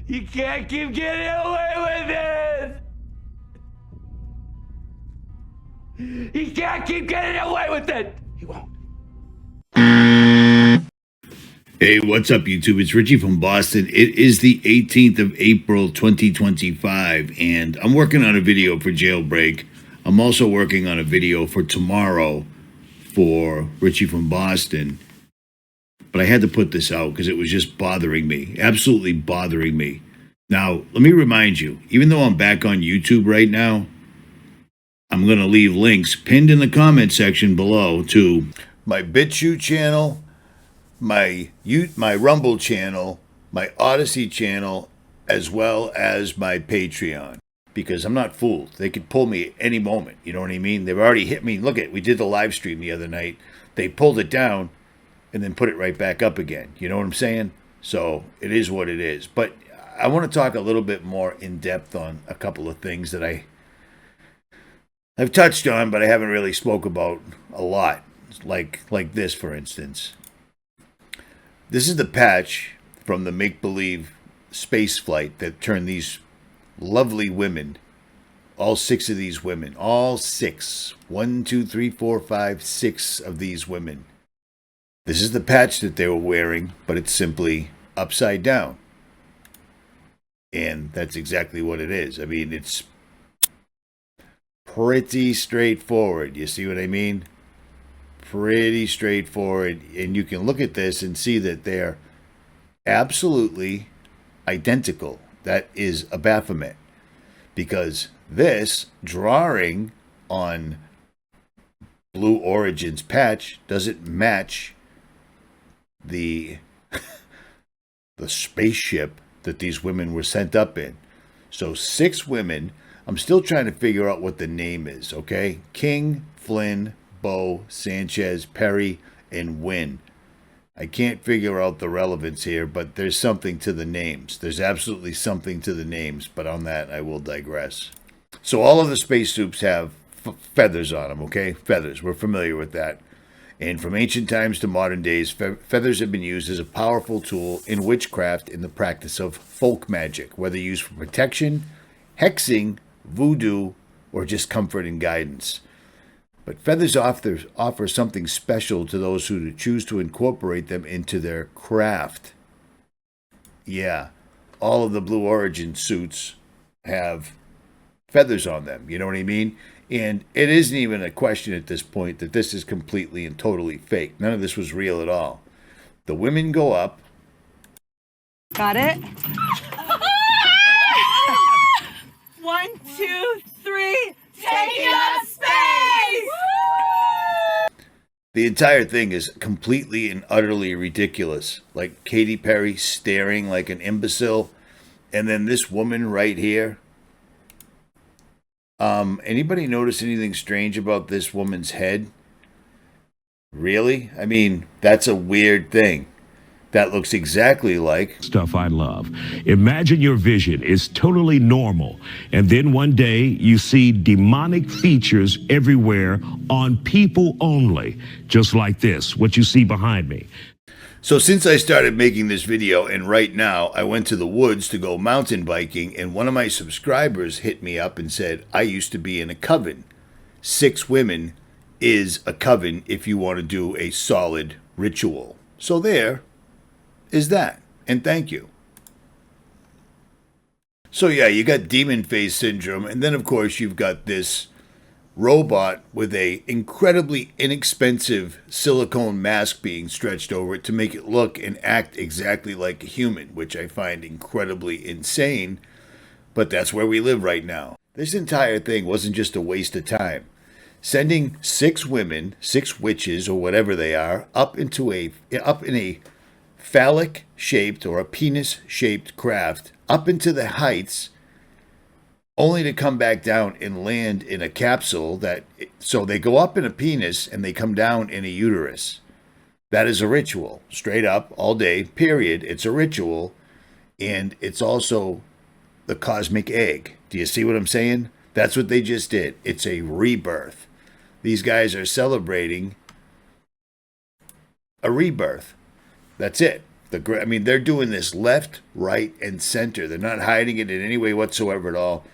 You can't keep getting away with it! You can't keep getting away with it! He won't. Hey, what's up, YouTube? It's Richie from Boston. It is the 18th of April, 2025, and I'm working on a video for Jailbreak. I'm also working on a video for tomorrow for Richie from Boston. But I had to put this out because it was just bothering me, absolutely bothering me. Now, let me remind you, even though I'm back on YouTube right now, I'm going to leave links pinned in the comment section below to my BitChute channel, my Rumble channel, my Odyssey channel, as well as my Patreon. Because I'm not fooled. They could pull me at any moment. You know what I mean? They've already hit me. Look we did the live stream the other night. They pulled it down and then put it right back up again. You know what I'm saying? So it is what it is. But I want to talk a little bit more in depth on a couple of things that I've touched on, but I haven't really spoke about a lot. Like this, for instance. This is the patch from the Makebelie space flight that turned these lovely women, all six of these women, all six, 1, 2, 3, 4, 5, 6 of these women. This is the patch that they were wearing, but it's simply upside down. And that's exactly what it is. I mean, it's pretty straightforward. You see what I mean? Pretty straightforward, and you can look at this and see that they're absolutely identical. That is a Baphomet, because this drawing on Blue Origin's patch doesn't match the the spaceship that these women were sent up in. So 6 women. I'm still trying to figure out what the name is, okay? King, Flynn, Bo, Sanchez, Perry, and Wynn. I can't figure out the relevance here, but there's something to the names. There's absolutely something to the names, but on that I will digress. So all of the spacesuits have feathers on them, okay? Feathers, we're familiar with that. And from ancient times to modern days, feathers have been used as a powerful tool in witchcraft in the practice of folk magic, whether used for protection, hexing, voodoo, or just comfort and guidance. But feathers offer something special to those who choose to incorporate them into their craft. Yeah, all of the Blue Origin suits have feathers on them, you know what I mean? And it isn't even a question at this point that this is completely and totally fake. None of this was real at all. The women go up. Got it? 1, 2, 3, take up space! The entire thing is completely and utterly ridiculous. Like Katy Perry staring like an imbecile. And then this woman right here. Anybody notice anything strange about this woman's head? Really? I mean, that's a weird thing. That looks exactly like stuff I love. Imagine your vision is totally normal, and then one day you see demonic features everywhere on people only, just like this, what you see behind me. So since I started making this video, and right now I went to the woods to go mountain biking, and one of my subscribers hit me up and said, I used to be in a coven. 6 women is a coven if you want to do a solid ritual. So there is that, and thank you. So yeah, you got demon face syndrome, and then of course you've got this robot with a incredibly inexpensive silicone mask being stretched over it to make it look and act exactly like a human, which I find incredibly insane, but that's where we live right now. This entire thing wasn't just a waste of time. Sending 6 women, 6 witches or whatever they are, up in a phallic-shaped or a penis-shaped craft up into the heights, only to come back down and land in a capsule so they go up in a penis and they come down in a uterus. That is a ritual, straight up, all day, period. It's a ritual, and it's also the cosmic egg. Do you see what I'm saying? That's what they just did. It's a rebirth. These guys are celebrating a rebirth. That's it. I mean, they're doing this left, right, and center. They're not hiding it in any way whatsoever at all.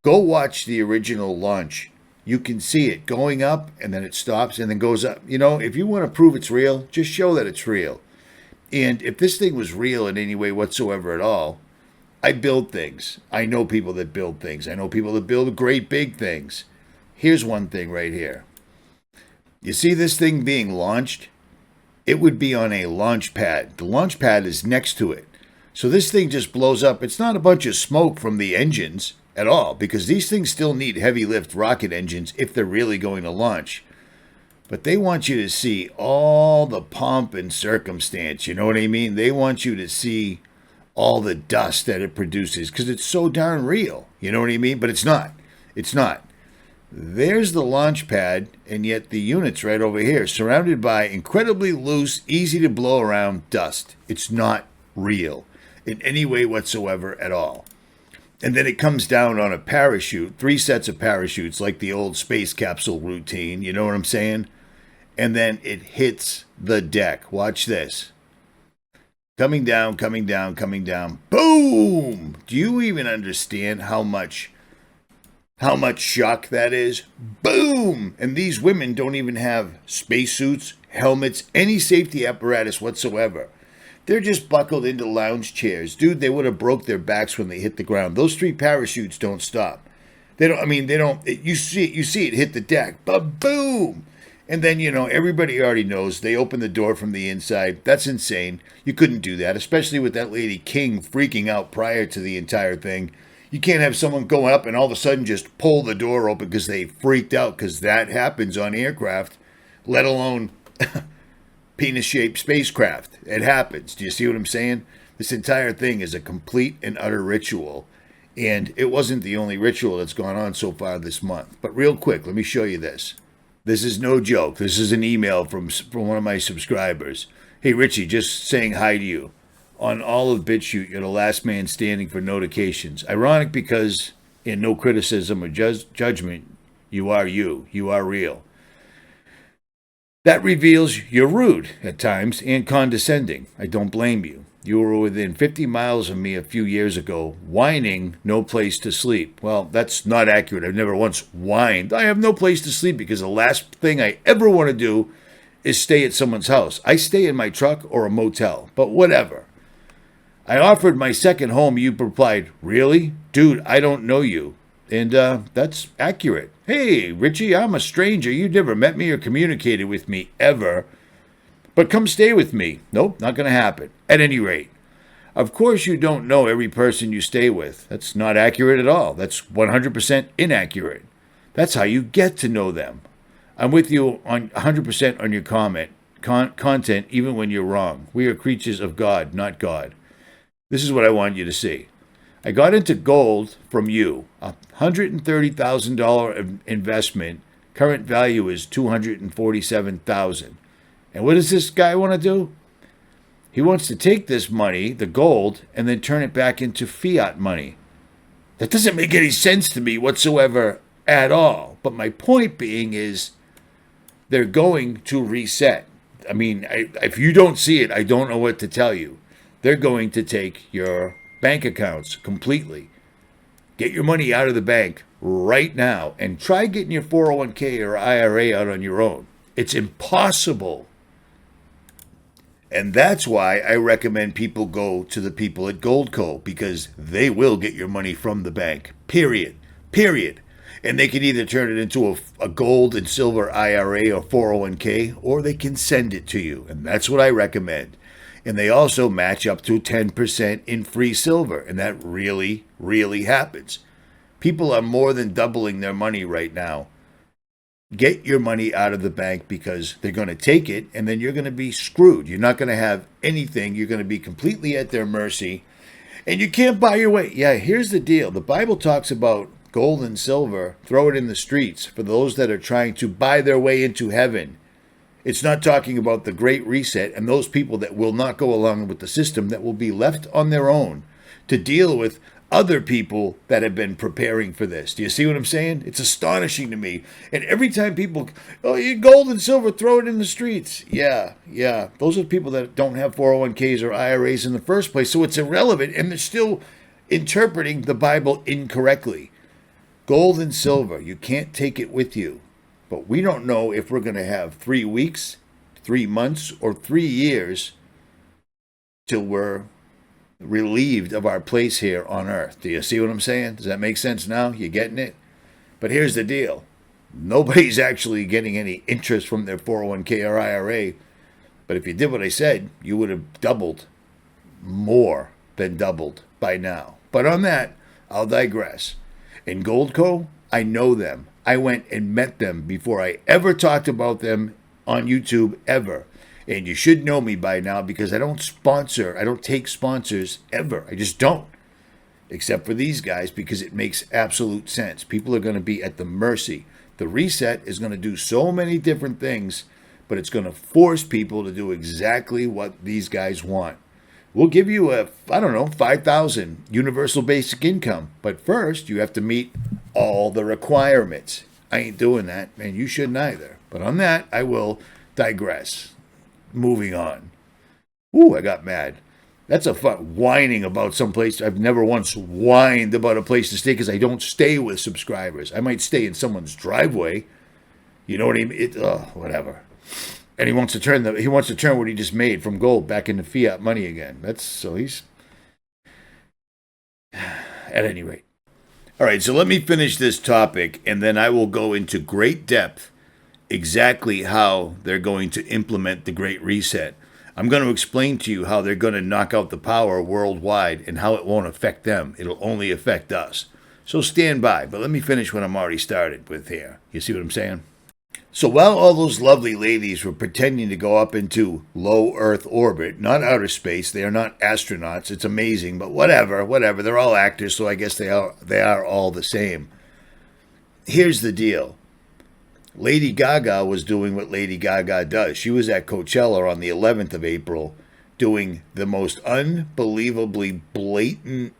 Go watch the original launch. You can see it going up, and then it stops, and then goes up. You know, if you want to prove it's real, just show that it's real. And if this thing was real in any way whatsoever at all, I build things. I know people that build things. I know people that build great big things. Here's one thing right here. You see this thing being launched? It would be on a launch pad. The launch pad is next to it. So this thing just blows up. It's not a bunch of smoke from the engines at all, because these things still need heavy lift rocket engines if they're really going to launch. But they want you to see all the pomp and circumstance. You know what I mean? They want you to see all the dust that it produces because it's so darn real. You know what I mean? But it's not. It's not. There's the launch pad, and yet the unit's right over here, surrounded by incredibly loose, easy to blow around dust. It's not real in any way whatsoever at all. And then it comes down on a parachute, 3 sets of parachutes, like the old space capsule routine, you know what I'm saying? And then it hits the deck. Watch this. Coming down, coming down, coming down. Boom! Do you even understand how much shock that is? Boom! And these women don't even have spacesuits, helmets, any safety apparatus whatsoever. They're just buckled into lounge chairs. Dude, they would have broke their backs when they hit the ground. Those 3 parachutes don't stop. They don't, you see it hit the deck. But boom! And then, you know, everybody already knows they open the door from the inside. That's insane. You couldn't do that, especially with that lady King freaking out prior to the entire thing. You can't have someone going up and all of a sudden just pull the door open because they freaked out, because that happens on aircraft, let alone penis-shaped spacecraft. It happens. Do you see what I'm saying? This entire thing is a complete and utter ritual. And it wasn't the only ritual that's gone on so far this month. But real quick, let me show you this. This is no joke. This is an email from one of my subscribers. Hey, Richie, just saying hi to you. On all of BitChute, you're the last man standing for notifications. Ironic because, in no criticism or judgment, you are you. You are real. That reveals you're rude at times and condescending. I don't blame you. You were within 50 miles of me a few years ago, whining no place to sleep. Well, that's not accurate. I've never once whined. I have no place to sleep because the last thing I ever want to do is stay at someone's house. I stay in my truck or a motel, but whatever. I offered my second home. You replied, really? Dude, I don't know you. And that's accurate. Hey, Richie, I'm a stranger. You never met me or communicated with me ever. But come stay with me. Nope, not going to happen. At any rate, of course you don't know every person you stay with. That's not accurate at all. That's 100% inaccurate. That's how you get to know them. I'm with you on 100% on your content, even when you're wrong. We are creatures of God, not God. This is what I want you to see. I got into gold from you, $130,000 investment. Current value is $247,000. And what does this guy want to do? He wants to take this money, the gold, and then turn it back into fiat money. That doesn't make any sense to me whatsoever at all. But my point being is they're going to reset. I mean, if you don't see it, I don't know what to tell you. They're going to take your bank accounts completely. Get your money out of the bank right now and try getting your 401k or IRA out on your own. It's impossible. And that's why I recommend people go to the people at Goldco, because they will get your money from the bank. Period. And they can either turn it into a gold and silver IRA or 401k, or they can send it to you. And that's what I recommend. And they also match up to 10% in free silver. And that really, really happens. People are more than doubling their money right now. Get your money out of the bank, because they're going to take it and then you're going to be screwed. You're not going to have anything. You're going to be completely at their mercy. And you can't buy your way. Yeah, here's the deal. The Bible talks about gold and silver. Throw it in the streets for those that are trying to buy their way into heaven. It's not talking about the Great Reset and those people that will not go along with the system, that will be left on their own to deal with other people that have been preparing for this. Do you see what I'm saying? It's astonishing to me. And every time people, oh, you gold and silver, throw it in the streets. Yeah. Those are people that don't have 401ks or IRAs in the first place. So it's irrelevant, and they're still interpreting the Bible incorrectly. Gold and silver, you can't take it with you. But we don't know if we're going to have 3 weeks, 3 months, or 3 years till we're relieved of our place here on earth. Do you see what I'm saying? Does that make sense now? You getting it? But here's the deal. Nobody's actually getting any interest from their 401k or IRA. But if you did what I said, you would have doubled, more than doubled by now. But on that, I'll digress. In Goldco, I know them. I went and met them before I ever talked about them on YouTube ever. And you should know me by now because I don't take sponsors ever. I just don't. Except for these guys because it makes absolute sense. People are going to be at the mercy. The reset is going to do so many different things, but it's going to force people to do exactly what these guys want. We'll give you a, $5,000 universal basic income. But first, you have to meet all the requirements. I ain't doing that, and you shouldn't either. But on that, I will digress. Moving on. Ooh, I got mad. That's a whining about some place. I've never once whined about a place to stay because I don't stay with subscribers. I might stay in someone's driveway. You know what I mean? Whatever. And he wants to turn what he just made from gold back into fiat money again. He's at any rate. All right, so let me finish this topic, and then I will go into great depth exactly how they're going to implement the Great Reset. I'm going to explain to you how they're going to knock out the power worldwide and how it won't affect them. It'll only affect us. So stand by, but let me finish what I'm already started with here. You see what I'm saying? So while all those lovely ladies were pretending to go up into low Earth orbit, not outer space, they are not astronauts. It's amazing, but whatever. They're all actors, so I guess they are all the same. Here's the deal. Lady Gaga was doing what Lady Gaga does. She was at Coachella on the 11th of April doing the most unbelievably blatant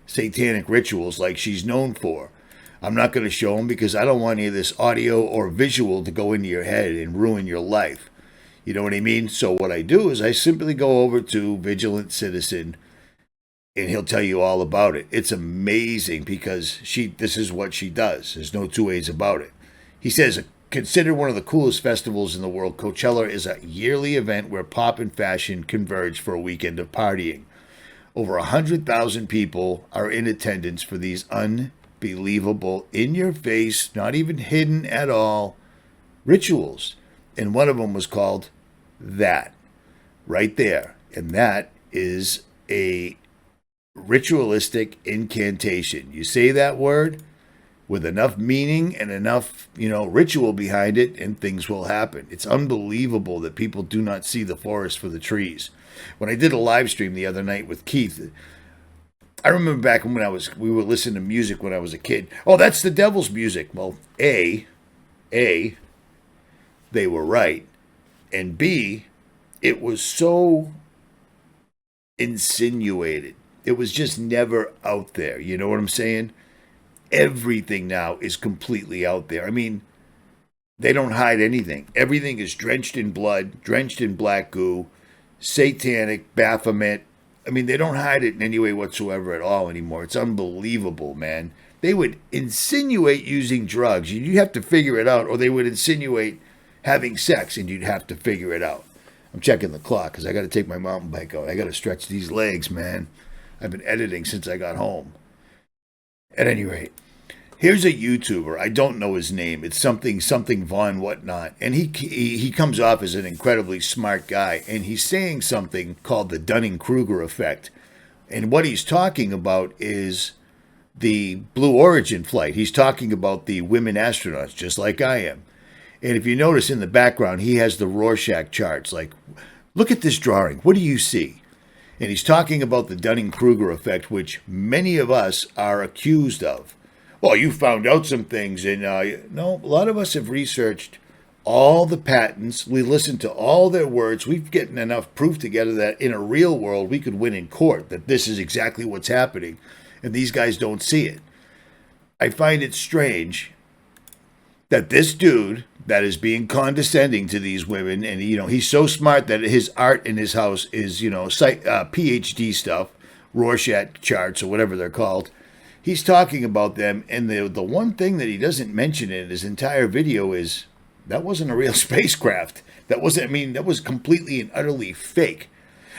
satanic rituals like she's known for. I'm not going to show them because I don't want any of this audio or visual to go into your head and ruin your life. You know what I mean? So what I do is I simply go over to Vigilant Citizen and he'll tell you all about it. It's amazing because this is what she does. There's no two ways about it. He says, considered one of the coolest festivals in the world, Coachella is a yearly event where pop and fashion converge for a weekend of partying. Over 100,000 people are in attendance for these unbelievable, in-your-face, not even hidden at all, rituals. And one of them was called that, right there. And that is a ritualistic incantation. You say that word with enough meaning and enough, ritual behind it, and things will happen. It's unbelievable that people do not see the forest for the trees. When I did a live stream the other night with Keith, I remember back when we were listening to music when I was a kid. Oh, that's the devil's music. Well, A, they were right. And B, it was so insinuated. It was just never out there. You know what I'm saying? Everything now is completely out there. I mean, they don't hide anything. Everything is drenched in blood, drenched in black goo, satanic, Baphomet. I mean, they don't hide it in any way whatsoever at all anymore. It's unbelievable, man. They would insinuate using drugs, and you'd have to figure it out, or they would insinuate having sex, and you'd have to figure it out. I'm checking the clock because I got to take my mountain bike out. I got to stretch these legs, man. I've been editing since I got home. At any rate, here's a YouTuber. I don't know his name. It's something Vaughn whatnot. And he comes off as an incredibly smart guy. And he's saying something called the Dunning-Krueger effect. And what he's talking about is the Blue Origin flight. He's talking about the women astronauts, just like I am. And if you notice in the background, he has the Rorschach charts. Like, look at this drawing. What do you see? And he's talking about the Dunning-Krueger effect, which many of us are accused of. Well, you found out some things. And no, a lot of us have researched all the patents. We listened to all their words. We've gotten enough proof together that in a real world we could win in court, that this is exactly what's happening. And these guys don't see it. I find it strange that this dude that is being condescending to these women, and he's so smart that his art in his house is PhD stuff, Rorschach charts or whatever they're called. He's talking about them, and the one thing that he doesn't mention in his entire video is that wasn't a real spacecraft. That was completely and utterly fake.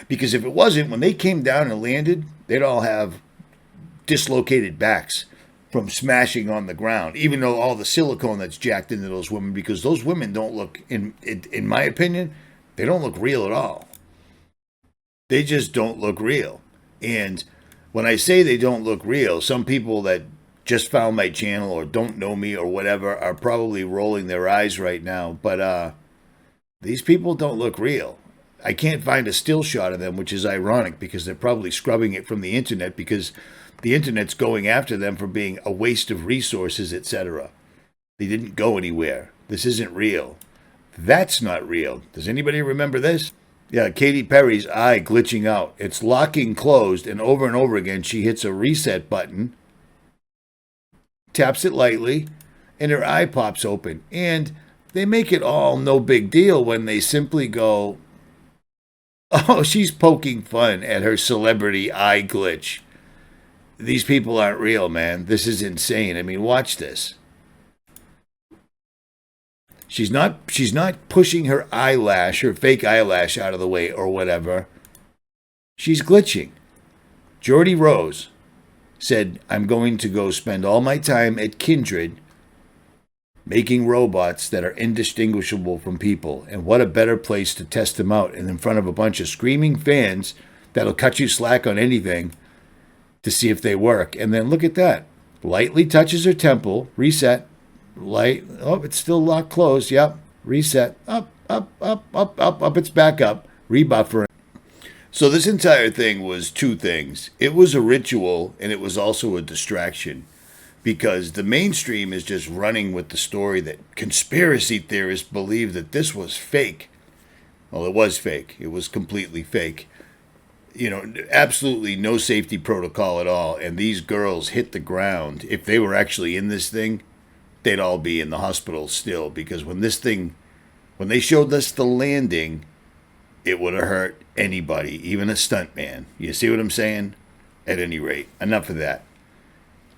Because if it wasn't, when they came down and landed, they'd all have dislocated backs from smashing on the ground, even though all the silicone that's jacked into those women, because those women don't look, in my opinion, they don't look real at all. They just don't look real. And when I say they don't look real, some people that just found my channel or don't know me or whatever are probably rolling their eyes right now. But these people don't look real. I can't find a still shot of them, which is ironic because they're probably scrubbing it from the internet because the internet's going after them for being a waste of resources, etc. They didn't go anywhere. This isn't real. That's not real. Does anybody remember this? Yeah, Katy Perry's eye glitching out. It's locking closed, and over again she hits a reset button, taps it lightly, and her eye pops open. And they make it all no big deal when they simply go, oh, she's poking fun at her celebrity eye glitch. These people aren't real, man. This is insane. I mean, watch this. She's not pushing her eyelash, her fake eyelash out of the way or whatever. She's glitching. Jordy Rose said, I'm going to go spend all my time at Kindred making robots that are indistinguishable from people. And what a better place to test them out and in front of a bunch of screaming fans that'll cut you slack on anything to see if they work. And then look at that. Lightly touches her temple. Reset. Light. Oh, it's still locked closed. Yep. Reset. Up. It's back up. Rebuffer. So this entire thing was two things. It was a ritual and it was also a distraction. Because the mainstream is just running with the story that conspiracy theorists believe that this was fake. Well, it was fake. It was completely fake. Absolutely no safety protocol at all. And these girls hit the ground. If they were actually in this thing, they'd all be in the hospital still. Because when they showed us the landing, it would have hurt anybody, even a stuntman. You see what I'm saying? At any rate, enough of that.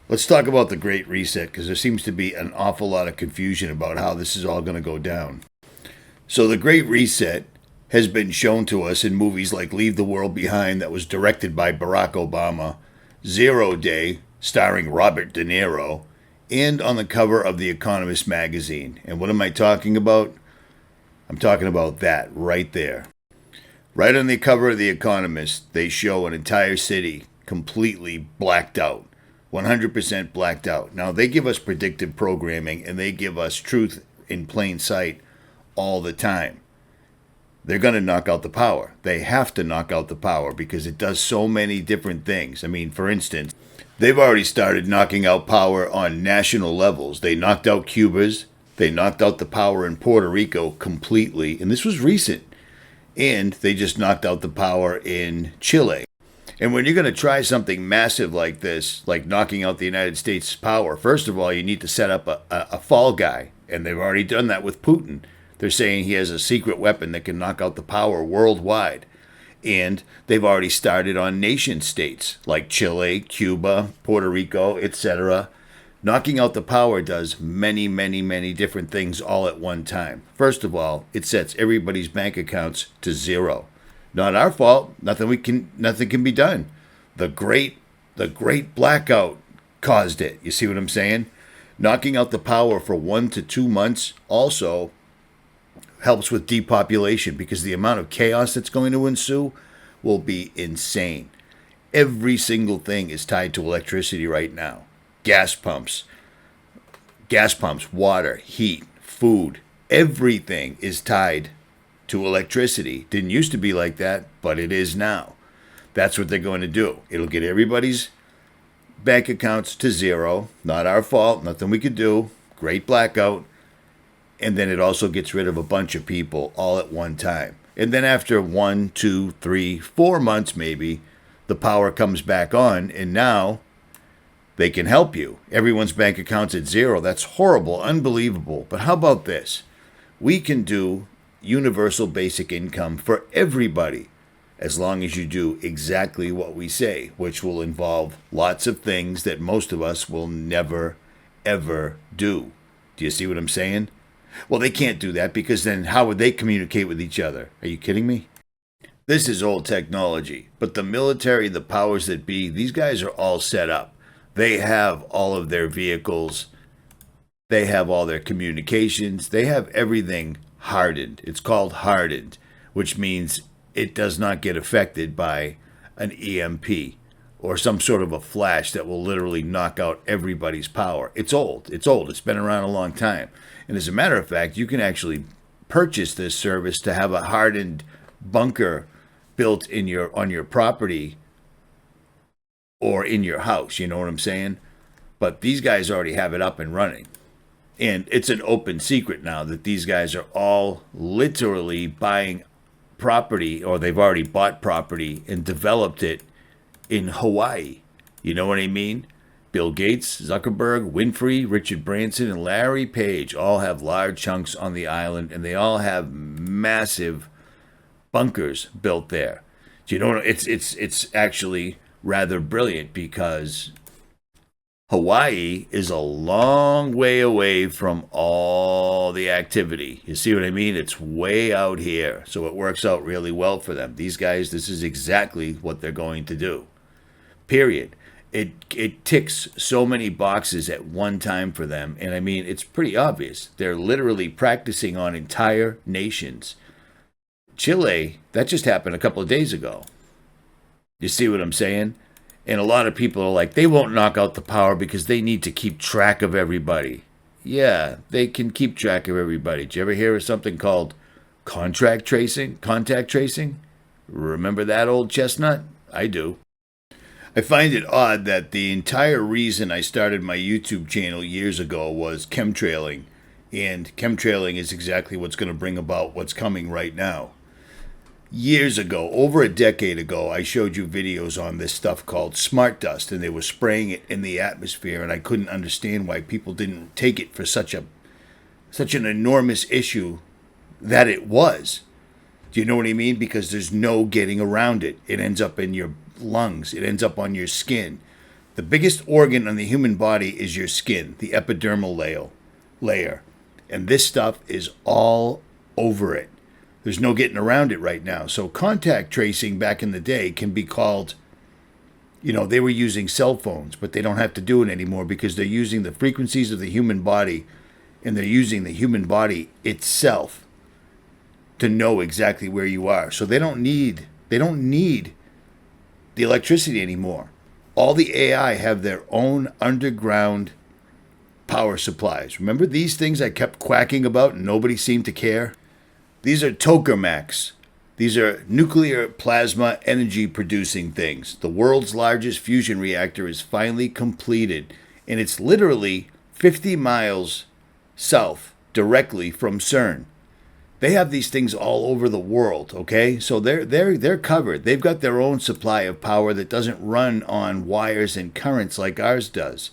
Let's talk about the Great Reset, because there seems to be an awful lot of confusion about how this is all going to go down. So the Great Reset has been shown to us in movies like Leave the World Behind, that was directed by Barack Obama, 0 Day, starring Robert De Niro, and on the cover of The Economist magazine. And what am I talking about? I'm talking about that right there. Right on the cover of The Economist, they show an entire city completely blacked out. 100% blacked out. Now, they give us predictive programming and they give us truth in plain sight all the time. They're going to knock out the power. They have to knock out the power because it does so many different things. I mean, for instance, they've already started knocking out power on national levels. They knocked out Cuba's. They knocked out the power in Puerto Rico completely. And this was recent. And they just knocked out the power in Chile. And when you're going to try something massive like this, like knocking out the United States' power, first of all, you need to set up a fall guy. And they've already done that with Putin. They're saying he has a secret weapon that can knock out the power worldwide. And they've already started on nation states like Chile, Cuba, Puerto Rico, etc. Knocking out the power does many, many, many different things all at one time. First of all, it sets everybody's bank accounts to zero. Not our fault. Nothing can be done. The great blackout caused it. You see what I'm saying? Knocking out the power for 1 to 2 months also helps with depopulation because the amount of chaos that's going to ensue will be insane. Every single thing is tied to electricity right now. Gas pumps, water, heat, food, everything is tied to electricity. Didn't used to be like that, but it is now. That's what they're going to do. It'll get everybody's bank accounts to zero. Not our fault. Nothing we could do. Great blackout. and then it also gets rid of a bunch of people all at one time. And then after 1, 2, 3, 4 months maybe, the power comes back on, and now they can help you. Everyone's bank account's at zero. That's horrible, unbelievable. But how about this? We can do universal basic income for everybody as long as you do exactly what we say, which will involve lots of things that most of us will never, ever do. Do you see what I'm saying? Well, they can't do that because then how would they communicate with each other? Are you kidding me? This is old technology, but the military, the powers that be, these guys are all set up. They have all of their vehicles. They have all their communications. They have everything hardened. It's called hardened, which means it does not get affected by an EMP or some sort of a flash that will literally knock out everybody's power. It's old. It's old. It's been around a long time. And as a matter of fact, you can actually purchase this service to have a hardened bunker built in on your property or in your house. You know what I'm saying? But these guys already have it up and running. And it's an open secret now that these guys are all literally buying property, or they've already bought property and developed it in Hawaii. You know what I mean? Bill Gates, Zuckerberg, Winfrey, Richard Branson, and Larry Page all have large chunks on the island, and they all have massive bunkers built there. Do you know? It's actually rather brilliant because Hawaii is a long way away from all the activity. You see what I mean? It's way out here, so it works out really well for them. These guys, this is exactly what they're going to do. Period. It ticks so many boxes at one time for them, and I mean, it's pretty obvious. They're literally practicing on entire nations. Chile, that just happened a couple of days ago. You see what I'm saying? And a lot of people are like, they won't knock out the power because they need to keep track of everybody. Yeah, they can keep track of everybody. Did you ever hear of something called contact tracing? Remember that old chestnut? I do. I find it odd that the entire reason I started my YouTube channel years ago was chemtrailing. And chemtrailing is exactly what's going to bring about what's coming right now. Years ago, over a decade ago, I showed you videos on this stuff called smart dust, and they were spraying it in the atmosphere, and I couldn't understand why people didn't take it for such an enormous issue that it was. Do you know what I mean? Because there's no getting around it. It ends up in your lungs. It ends up on your skin. The biggest organ on the human body is your skin, the epidermal layer. And this stuff is all over it. There's no getting around it right now. So contact tracing back in the day can be called, they were using cell phones, but they don't have to do it anymore because they're using the frequencies of the human body, and they're using the human body itself to know exactly where you are. So they don't need the electricity anymore. All the AI have their own underground power supplies. Remember these things I kept quacking about and nobody seemed to care? These are tokamaks. These are nuclear plasma energy producing things. The world's largest fusion reactor is finally completed, and it's literally 50 miles south directly from CERN. They have these things all over the world, okay? So they're covered. They've got their own supply of power that doesn't run on wires and currents like ours does.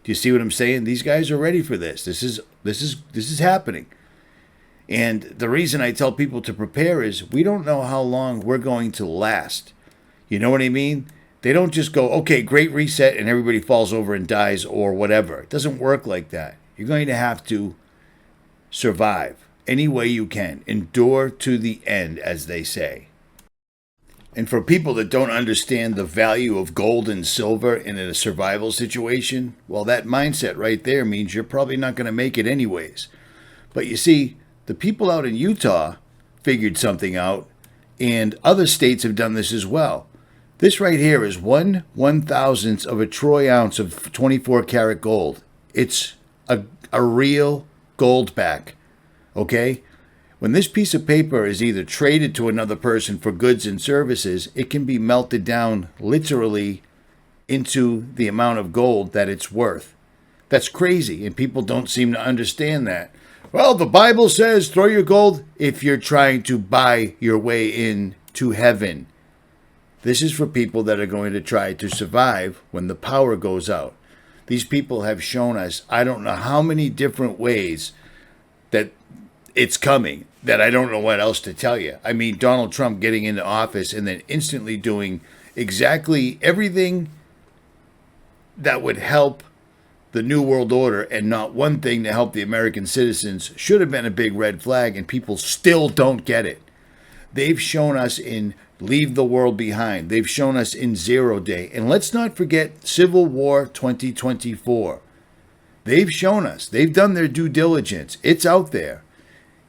Do you see what I'm saying? These guys are ready for this. This is happening. And the reason I tell people to prepare is we don't know how long we're going to last. You know what I mean? They don't just go, okay, great reset, and everybody falls over and dies or whatever. It doesn't work like that. You're going to have to survive any way you can. Endure to the end, as they say. And for people that don't understand the value of gold and silver in a survival situation, well, that mindset right there means you're probably not going to make it anyways. But you see, the people out in Utah figured something out, and other states have done this as well. This right here is 1/1000th of a troy ounce of 24 karat gold. It's a real gold back, okay? When this piece of paper is either traded to another person for goods and services, it can be melted down literally into the amount of gold that it's worth. That's crazy, and people don't seem to understand that. Well, the Bible says throw your gold if you're trying to buy your way in to heaven. This is for people that are going to try to survive when the power goes out. These people have shown us, I don't know how many different ways that it's coming, that I don't know what else to tell you. I mean, Donald Trump getting into office and then instantly doing exactly everything that would help the New World Order and not one thing to help the American citizens should have been a big red flag, and people still don't get it. They've shown us in Leave the World Behind. They've shown us in 0 Day. And let's not forget Civil War 2024. They've shown us. They've done their due diligence. It's out there.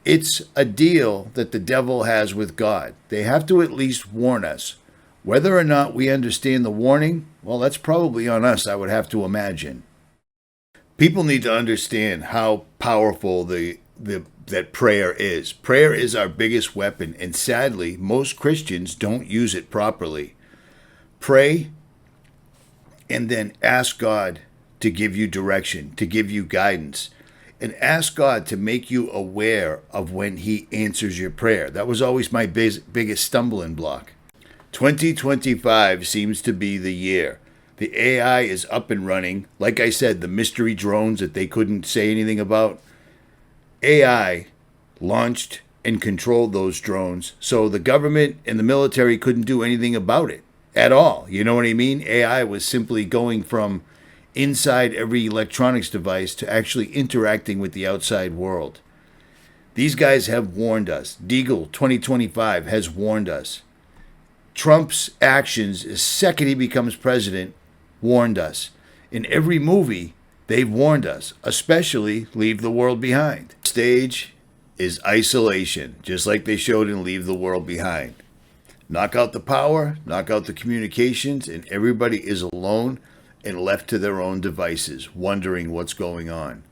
It's a deal that the devil has with God. They have to at least warn us. Whether or not we understand the warning, well, that's probably on us, I would have to imagine. People need to understand how powerful that prayer is. Prayer is our biggest weapon, and sadly, most Christians don't use it properly. Pray and then ask God to give you direction, to give you guidance, and ask God to make you aware of when He answers your prayer. That was always my biggest stumbling block. 2025 seems to be the year. The AI is up and running. Like I said, the mystery drones that they couldn't say anything about, AI launched and controlled those drones, so the government and the military couldn't do anything about it at all. You know what I mean? AI was simply going from inside every electronics device to actually interacting with the outside world. These guys have warned us. Deagle 2025 has warned us. Trump's actions, the second he becomes president, warned us. In every movie, they've warned us, especially Leave the World Behind. Stage is isolation, just like they showed in Leave the World Behind. Knock out the power, knock out the communications, and everybody is alone and left to their own devices, wondering what's going on.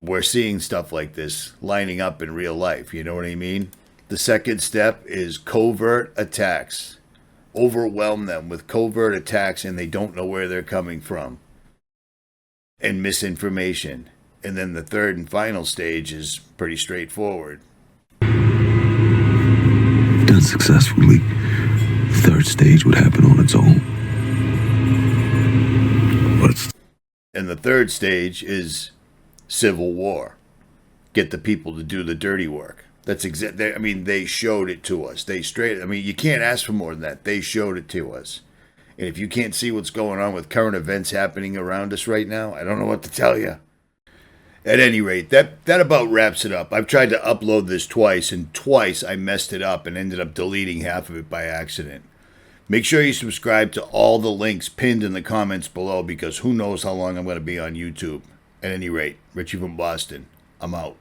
We're seeing stuff like this lining up in real life, you know what I mean? The second step is covert attacks. Overwhelm them with covert attacks, and they don't know where they're coming from. And misinformation. And then the third and final stage is pretty straightforward. Done successfully, the third stage would happen on its own. And the third stage is civil war. Get the people to do the dirty work. That's exactly, I mean, they showed it to us. You can't ask for more than that. They showed it to us. And if you can't see what's going on with current events happening around us right now, I don't know what to tell you. At any rate, that about wraps it up. I've tried to upload this twice, and twice I messed it up and ended up deleting half of it by accident. Make sure you subscribe to all the links pinned in the comments below, because who knows how long I'm going to be on YouTube. At any rate, Richie from Boston, I'm out.